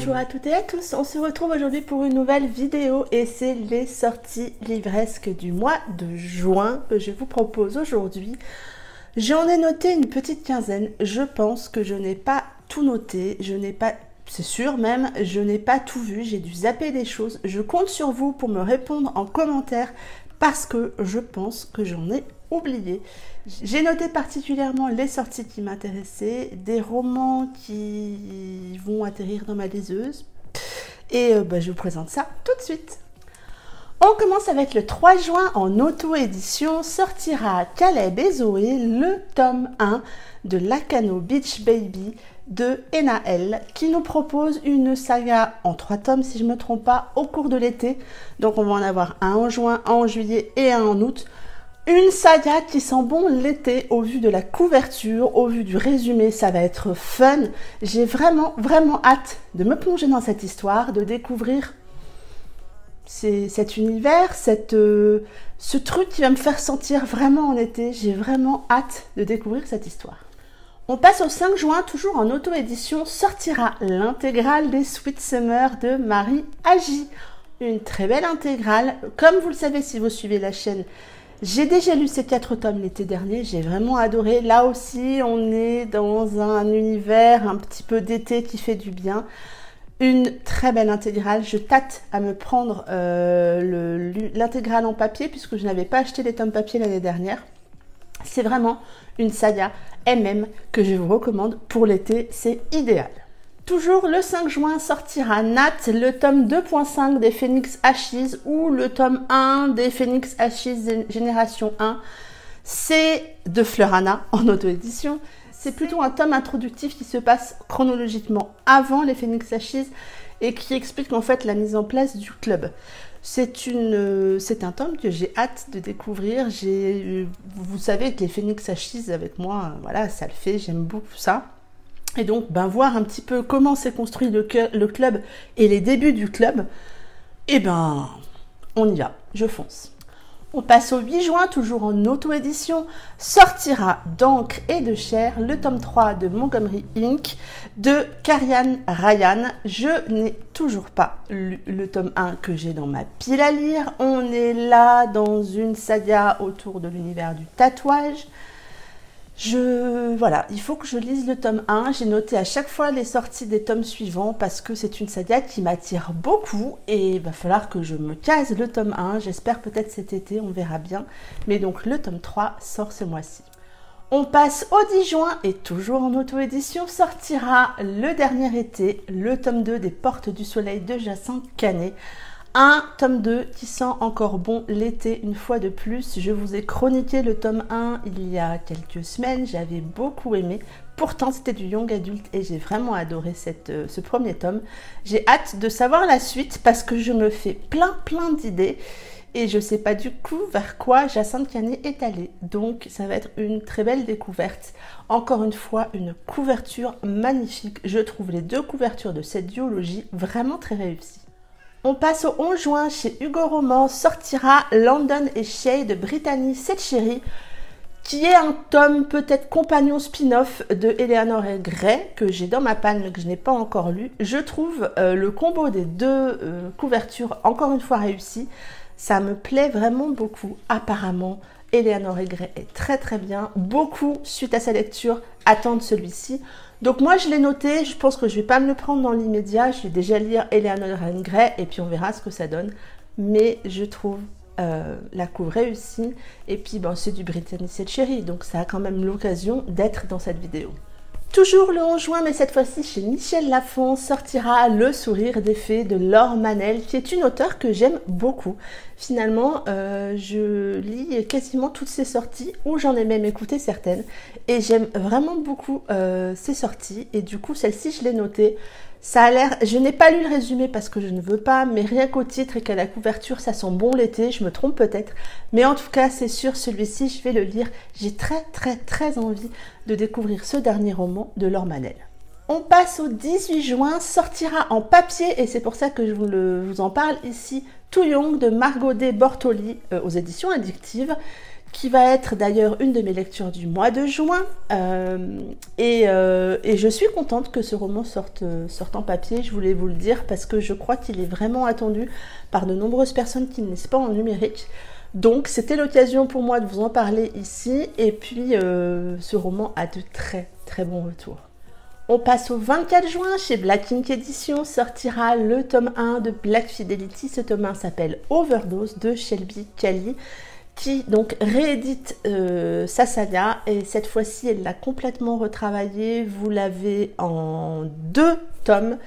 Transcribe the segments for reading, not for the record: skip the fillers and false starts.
Bonjour à toutes et à tous, on se retrouve aujourd'hui pour une nouvelle vidéo et c'est les sorties livresques du mois de juin que je vous propose aujourd'hui. J'en ai noté une petite quinzaine, je pense que je n'ai pas tout noté, c'est sûr même, je n'ai pas tout vu, j'ai dû zapper des choses. Je compte sur vous pour me répondre en commentaire parce que je pense que j'en ai oublié. J'ai noté particulièrement les sorties qui m'intéressaient, des romans qui vont atterrir dans ma liseuse. Et je vous présente ça tout de suite. On commence avec le 3 juin en auto-édition. Sortira à Caleb et Zoé le tome 1 de Lacanau Beach Baby de Enaël qui nous propose une saga en 3 tomes si je ne me trompe pas au cours de l'été. Donc on va en avoir un en juin, un en juillet et un en août. Une saga qui sent bon l'été au vu de la couverture, au vu du résumé, ça va être fun. J'ai vraiment hâte de me plonger dans cette histoire, de découvrir cet univers, ce truc qui va me faire sentir vraiment en été. J'ai vraiment hâte de découvrir cette histoire. On passe au 5 juin, toujours en auto-édition, sortira l'intégrale des Sweet Summer de Marie Agi. Une très belle intégrale. Comme vous le savez si vous suivez la chaîne, j'ai déjà lu ces 4 tomes l'été dernier, j'ai vraiment adoré. Là aussi, on est dans un univers un petit peu d'été qui fait du bien. Une très belle intégrale. Je tâte à me prendre l'intégrale en papier puisque je n'avais pas acheté les tomes papier l'année dernière. C'est vraiment une saga MM que je vous recommande pour l'été, c'est idéal. Toujours le 5 juin sortira Nat, le tome 2.5 des Phoenix Ashes ou le tome 1 des Phoenix Ashes Génération 1. C'est de Fleurana en auto-édition. C'est plutôt un tome introductif qui se passe chronologiquement avant les Phoenix Ashes et qui explique en fait la mise en place du club. C'est un tome que j'ai hâte de découvrir. Vous savez que les Phoenix Ashes avec moi, voilà, ça le fait, j'aime beaucoup ça. Et donc, voir un petit peu comment s'est construit le club et les débuts du club, on y va, je fonce. On passe au 8 juin, toujours en auto-édition, sortira d'encre et de chair le tome 3 de Montgomery Inc. de Karian Ryan. Je n'ai toujours pas lu le tome 1 que j'ai dans ma pile à lire. On est là dans une saga autour de l'univers du tatouage. Voilà, il faut que je lise le tome 1. J'ai noté à chaque fois les sorties des tomes suivants parce que c'est une saga qui m'attire beaucoup et il va falloir que je me case le tome 1. J'espère peut-être cet été, on verra bien. Mais donc le tome 3 sort ce mois-ci. On passe au 10 juin et toujours en auto-édition sortira le dernier été, le tome 2 des Portes du Soleil de Jacinthe Canet. Un tome 2 qui sent encore bon l'été une fois de plus. Je vous ai chroniqué le tome 1 il y a quelques semaines, j'avais beaucoup aimé. Pourtant c'était du young adulte et j'ai vraiment adoré ce premier tome. J'ai hâte de savoir la suite parce que je me fais plein d'idées et je ne sais pas du coup vers quoi Jacinthe Canet est allée. Donc ça va être une très belle découverte. Encore une fois, une couverture magnifique. Je trouve les 2 couvertures de cette duologie vraiment très réussies. On passe au 11 juin, chez Hugo Roman, sortira London et Shay de Brittany Setcheri, qui est un tome peut-être compagnon spin-off de Eleanor Gray, que j'ai dans ma panne, mais que je n'ai pas encore lu. Je trouve le combo des 2 couvertures encore une fois réussi. Ça me plaît vraiment beaucoup. Apparemment, Eleanor Gray est très bien. Beaucoup, suite à sa lecture, attendent celui-ci. Donc moi je l'ai noté, je pense que je ne vais pas me le prendre dans l'immédiat, je vais déjà lire Eleanor Gray et puis on verra ce que ça donne. Mais je trouve la couve réussie et puis c'est du Brittany Setcheri, donc ça a quand même l'occasion d'être dans cette vidéo. Toujours le 11 juin, mais cette fois-ci chez Michel Lafon, sortira Le Sourire des Fées de Laure Manel, qui est une auteure que j'aime beaucoup. Finalement, je lis quasiment toutes ses sorties, ou j'en ai même écouté certaines, et j'aime vraiment beaucoup ses sorties, et du coup, celle-ci, je l'ai notée. Ça a l'air, je n'ai pas lu le résumé parce que je ne veux pas, mais rien qu'au titre et qu'à la couverture, ça sent bon l'été, je me trompe peut-être. Mais en tout cas, c'est sûr, celui-ci, je vais le lire. J'ai très envie de découvrir ce dernier roman de Laure Manel. On passe au 18 juin, sortira en papier, et c'est pour ça que je vous en parle ici, Too Young de Margot D. Bortoli aux éditions Addictives, qui va être d'ailleurs une de mes lectures du mois de juin. Et je suis contente que ce roman sorte en papier, je voulais vous le dire, parce que je crois qu'il est vraiment attendu par de nombreuses personnes qui ne lisent pas en numérique. Donc c'était l'occasion pour moi de vous en parler ici, et puis ce roman a de très très bons retours. On passe au 24 juin, chez Black Ink Edition sortira le tome 1 de Black Fidelity. Ce tome 1 s'appelle Overdose de Shelby Cali, qui donc réédite sa saga, et cette fois-ci elle l'a complètement retravaillée. Vous l'avez en 2 tomes.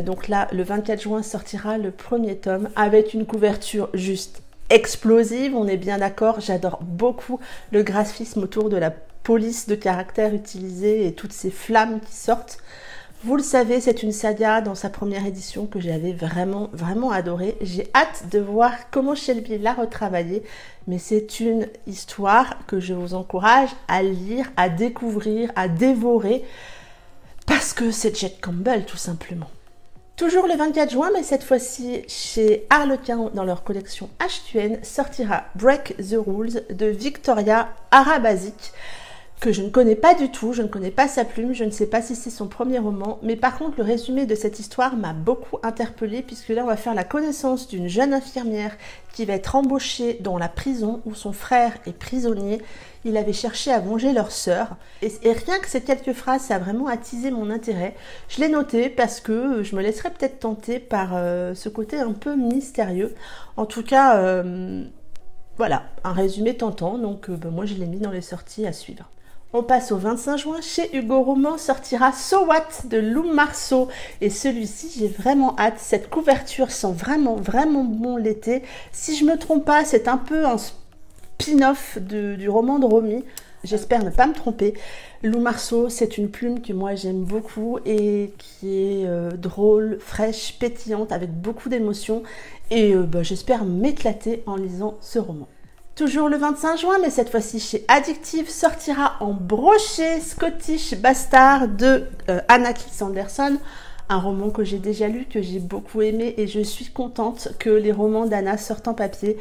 Donc là, le 24 juin sortira le premier tome avec une couverture juste explosive, on est bien d'accord. J'adore beaucoup le graphisme autour de la police de caractère utilisée et toutes ces flammes qui sortent. Vous le savez, c'est une saga dans sa première édition que j'avais vraiment adorée. J'ai hâte de voir comment Shelby l'a retravaillée, mais c'est une histoire que je vous encourage à lire, à découvrir, à dévorer, parce que c'est Jet Campbell tout simplement. Toujours le 24 juin, mais cette fois-ci chez Harlequin dans leur collection HTN, sortira Break the Rules de Victoria Arabazic, que je ne connais pas du tout, je ne connais pas sa plume, je ne sais pas si c'est son premier roman, mais par contre le résumé de cette histoire m'a beaucoup interpellée, puisque là on va faire la connaissance d'une jeune infirmière qui va être embauchée dans la prison où son frère est prisonnier. Il avait cherché à venger leur sœur, et rien que ces quelques phrases, ça a vraiment attisé mon intérêt. Je l'ai noté parce que je me laisserais peut-être tenter par ce côté un peu mystérieux. En tout cas, voilà, un résumé tentant, donc moi je l'ai mis dans les sorties à suivre. On passe au 25 juin, chez Hugo Roman sortira So What de Lou Marceau, et celui-ci j'ai vraiment hâte. Cette couverture sent vraiment bon l'été. Si je me trompe pas, c'est un peu un spin-off du roman de Romy. J'espère ne pas me tromper. Lou Marceau, c'est une plume que moi j'aime beaucoup et qui est drôle, fraîche, pétillante, avec beaucoup d'émotions. Et j'espère m'éclater en lisant ce roman. Toujours le 25 juin, mais cette fois-ci chez Addictive, sortira en brochet Scottish Bastard de Anna Sanderson, un roman que j'ai déjà lu, que j'ai beaucoup aimé, et je suis contente que les romans d'Anna sortent en papier.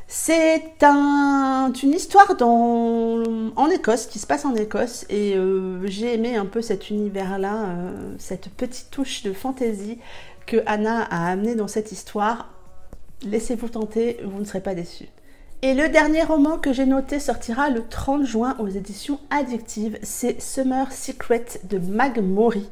C'est une histoire en Écosse, qui se passe en Écosse, et j'ai aimé un peu cet univers-là, cette petite touche de fantaisie que Anna a amené dans cette histoire. Laissez-vous tenter, vous ne serez pas déçus. Et le dernier roman que j'ai noté sortira le 30 juin aux éditions Addictive, c'est Summer Secret de Mag Mori.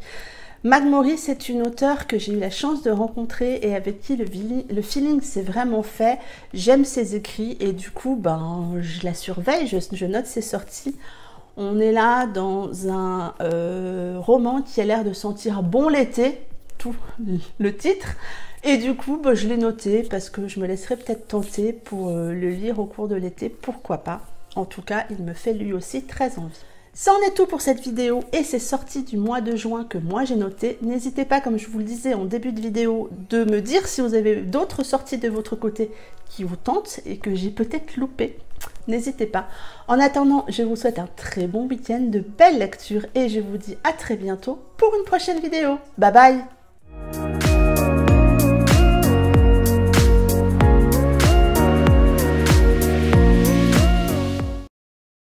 Mag Mori, c'est une auteure que j'ai eu la chance de rencontrer et avec qui le feeling s'est vraiment fait. J'aime ses écrits et du coup, je la surveille, je note ses sorties. On est là dans un roman qui a l'air de sentir bon l'été, tout le titre. Et du coup, je l'ai noté parce que je me laisserai peut-être tenter pour le lire au cours de l'été, pourquoi pas. En tout cas, il me fait lui aussi très envie. Ça en est tout pour cette vidéo et ces sorties du mois de juin que moi j'ai notées. N'hésitez pas, comme je vous le disais en début de vidéo, de me dire si vous avez d'autres sorties de votre côté qui vous tentent et que j'ai peut-être loupé. N'hésitez pas. En attendant, je vous souhaite un très bon week-end, de belles lectures et je vous dis à très bientôt pour une prochaine vidéo. Bye bye!